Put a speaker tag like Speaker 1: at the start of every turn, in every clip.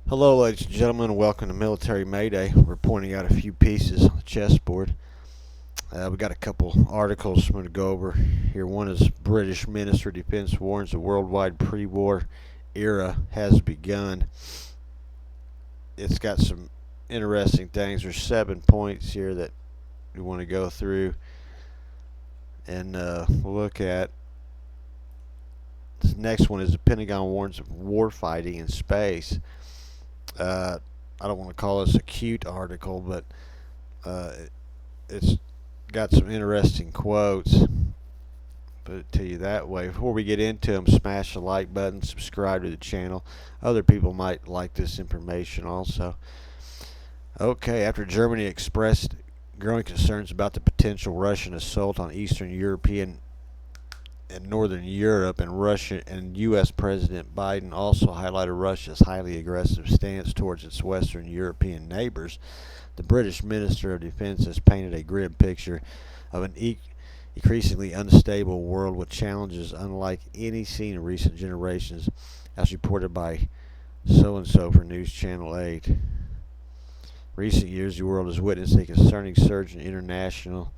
Speaker 1: Hello, ladies and gentlemen. Welcome to Military Mayday. We're pointing out a few pieces on the chessboard. We got a couple articles I'm going to go over here. One is British Minister of Defense warns the worldwide pre-war era has begun. It's got some interesting things. There's 7 points here that we want to go through and look at. The next one is the Pentagon warns of warfighting in space. I don't want to call this a cute article, but it's got some interesting quotes. Put it to you that way. Before we get into them, smash the like button, subscribe to the channel. Other people might like this information also. Okay, after Germany expressed growing concerns about the potential Russian assault on Eastern European and Northern Europe, and Russia and U.S. President Biden also highlighted Russia's highly aggressive stance towards its Western European neighbors, the British Minister of Defense has painted a grim picture of an increasingly unstable world with challenges unlike any seen in recent generations, as reported by so-and-so for News Channel 8. Recent years, the world has witnessed a concerning surge in international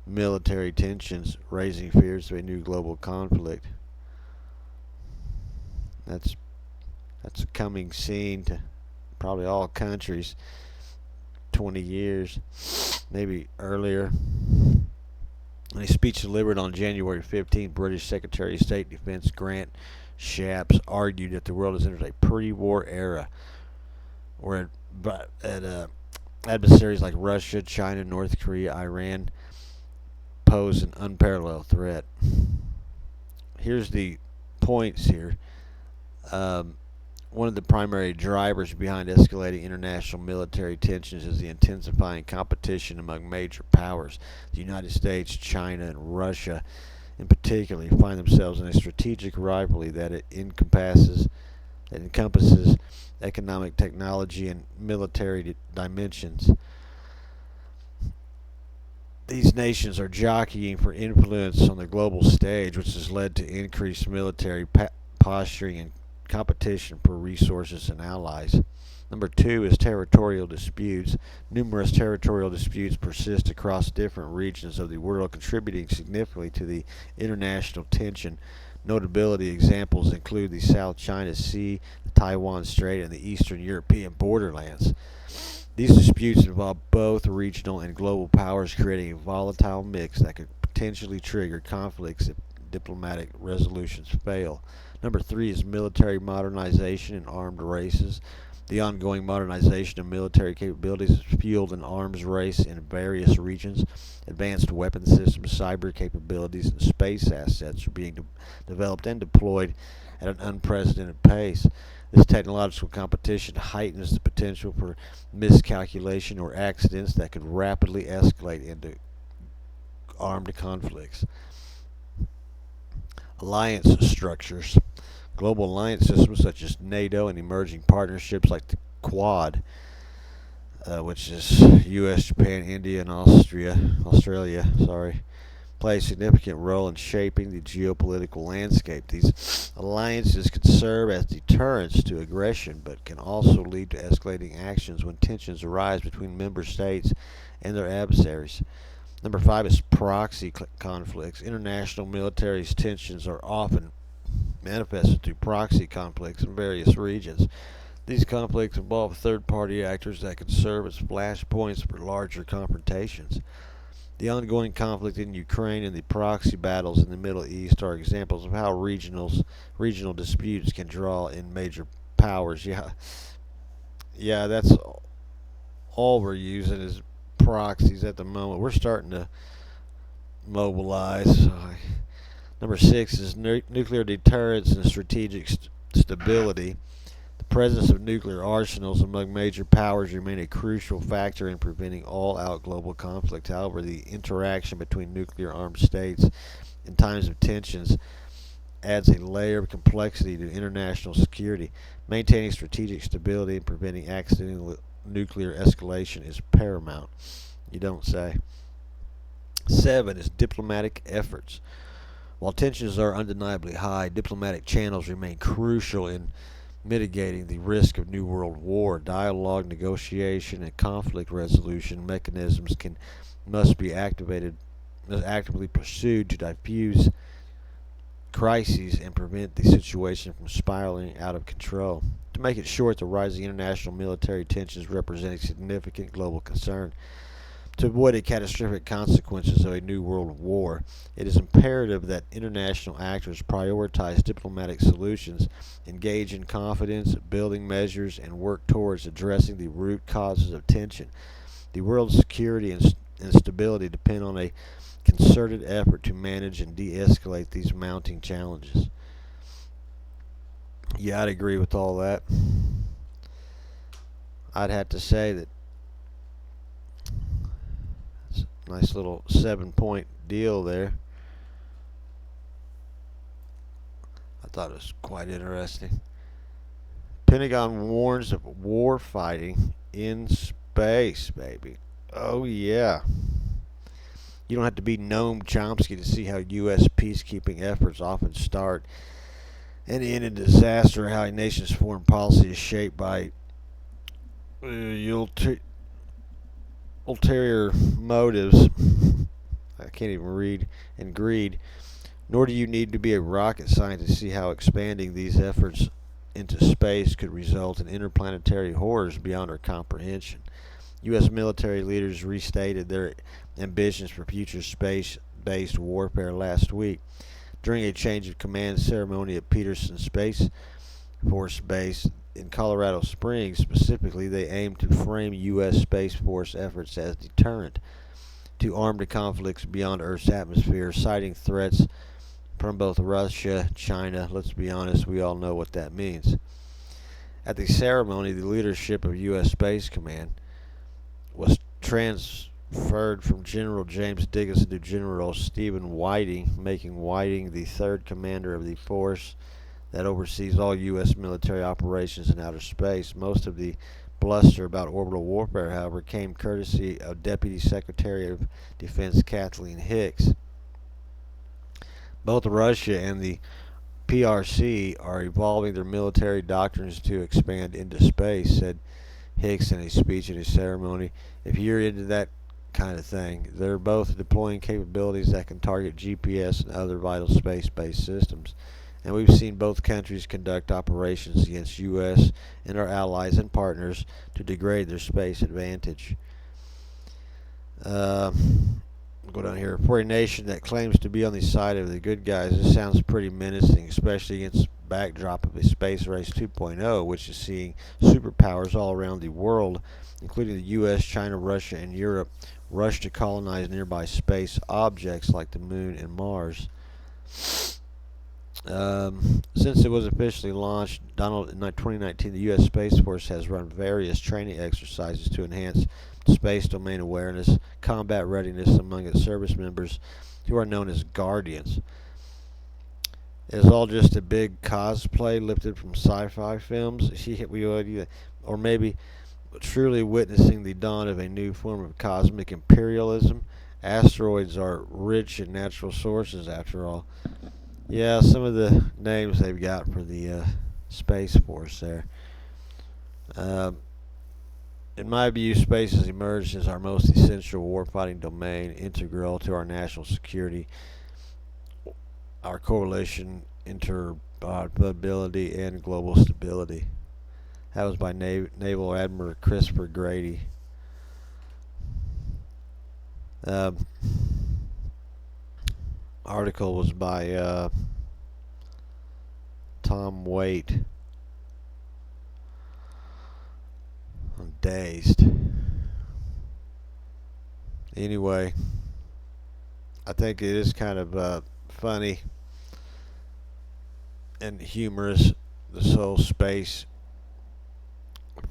Speaker 1: military tensions, raising fears of a new global conflict. That's a coming scene to probably all countries. 20 years, maybe earlier. In a speech delivered on January 15th, British Secretary of State Defence Grant Shapps argued that the world has entered a pre-war era where adversaries like Russia, China, North Korea, Iran pose an unparalleled threat. Here's the points here. One of the primary drivers behind escalating international military tensions is the intensifying competition among major powers. The United States, China, and Russia, in particular, find themselves in a strategic rivalry that encompasses economic, technology, and military dimensions. These nations are jockeying for influence on the global stage, which has led to increased military posturing and competition for resources and allies. Number 2 is territorial disputes. Numerous territorial disputes persist across different regions of the world, contributing significantly to the international tension. Notability examples include the South China Sea, the Taiwan Strait, and the Eastern European borderlands. These disputes involve both regional and global powers, creating a volatile mix that could potentially trigger conflicts if diplomatic resolutions fail. Number 3 is military modernization and armed races. The ongoing modernization of military capabilities has fueled an arms race in various regions. Advanced weapon systems, cyber capabilities, and space assets are being developed and deployed at an unprecedented pace. This technological competition heightens the potential for miscalculation or accidents that could rapidly escalate into armed conflicts. Alliance structures. Global alliance systems such as NATO and emerging partnerships like the Quad, which is U.S., Japan, India, and Australia, play a significant role in shaping the geopolitical landscape. These alliances can serve as deterrents to aggression, but can also lead to escalating actions when tensions arise between member states and their adversaries. Number 5 is proxy conflicts. International military tensions are often manifested through proxy conflicts in various regions. These conflicts involve third-party actors that can serve as flashpoints for larger confrontations. The ongoing conflict in Ukraine and the proxy battles in the Middle East are examples of how regional disputes can draw in major powers. Yeah, that's all we're using is proxies at the moment. We're starting to mobilize. Number 6 is nuclear deterrence and strategic stability. The presence of nuclear arsenals among major powers remain a crucial factor in preventing all-out global conflict. However, the interaction between nuclear-armed states in times of tensions adds a layer of complexity to international security. Maintaining strategic stability and preventing accidental nuclear escalation is paramount. You don't say. 7 is diplomatic efforts. While tensions are undeniably high, diplomatic channels remain crucial in mitigating the risk of New World War. Dialogue, negotiation, and conflict resolution mechanisms must be actively pursued to diffuse crises and prevent the situation from spiraling out of control. To make it short, the rising international military tensions represent a significant global concern. To avoid the catastrophic consequences of a new world war, it is imperative that international actors prioritize diplomatic solutions, engage in confidence building measures, and work towards addressing the root causes of tension. The world's security and stability depend on a concerted effort to manage and de-escalate these mounting challenges. Yeah, I'd agree with all that. I'd have to say that it's a nice little 7-point deal there. I thought it was quite interesting. Pentagon warns of war fighting in space, baby. Oh, yeah. You don't have to be Noam Chomsky to see how U.S. peacekeeping efforts often start and end in disaster, how a nation's foreign policy is shaped by ulterior motives. I can't even read, and greed. Nor do you need to be a rocket scientist to see how expanding these efforts into space could result in interplanetary horrors beyond our comprehension. U.S. military leaders restated their ambitions for future space-based warfare last week. During a change of command ceremony at Peterson Space Force Base in Colorado Springs, specifically, they aimed to frame U.S. Space Force efforts as deterrent to armed conflicts beyond Earth's atmosphere, citing threats from both Russia, China. Let's be honest, we all know what that means. At the ceremony, the leadership of U.S. Space Command was transferred from General James Diggins to General Stephen Whiting, making Whiting the third commander of the force that oversees all U.S. military operations in outer space. Most of the bluster about orbital warfare, however, came courtesy of Deputy Secretary of Defense Kathleen Hicks. Both Russia and the PRC are evolving their military doctrines to expand into space, said Hicks in a speech at a ceremony. If you're into that kind of thing, they're both deploying capabilities that can target GPS and other vital space-based systems. And we've seen both countries conduct operations against U.S. and our allies and partners to degrade their space advantage. Go down here. For a nation that claims to be on the side of the good guys, this sounds pretty menacing, especially against the backdrop of a space race 2.0, which is seeing superpowers all around the world, including the U.S., China, Russia, and Europe, rush to colonize nearby space objects like the Moon and Mars. Since it was officially launched, in 2019, the U.S. Space Force has run various training exercises to enhance space domain awareness, combat readiness among its service members, who are known as Guardians. It's all just a big cosplay lifted from sci-fi films, or maybe truly witnessing the dawn of a new form of cosmic imperialism. Asteroids are rich in natural sources, after all. Yeah, some of the names they've got for the Space Force there. In my view, space has emerged as our most essential warfighting domain, integral to our national security, our coalition interoperability, and global stability. That was by Naval Admiral Christopher Grady. Article was by Tom Waite. I'm dazed. Anyway, I think it is kind of funny and humorous, this whole space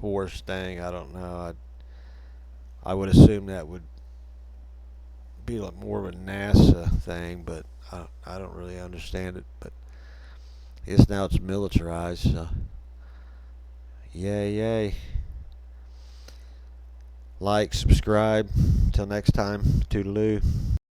Speaker 1: force thing. I don't know. I would assume that would be like more of a NASA thing, but I don't really understand it. But I guess now it's militarized, so yay, yay. Like, subscribe. Till next time, toodaloo.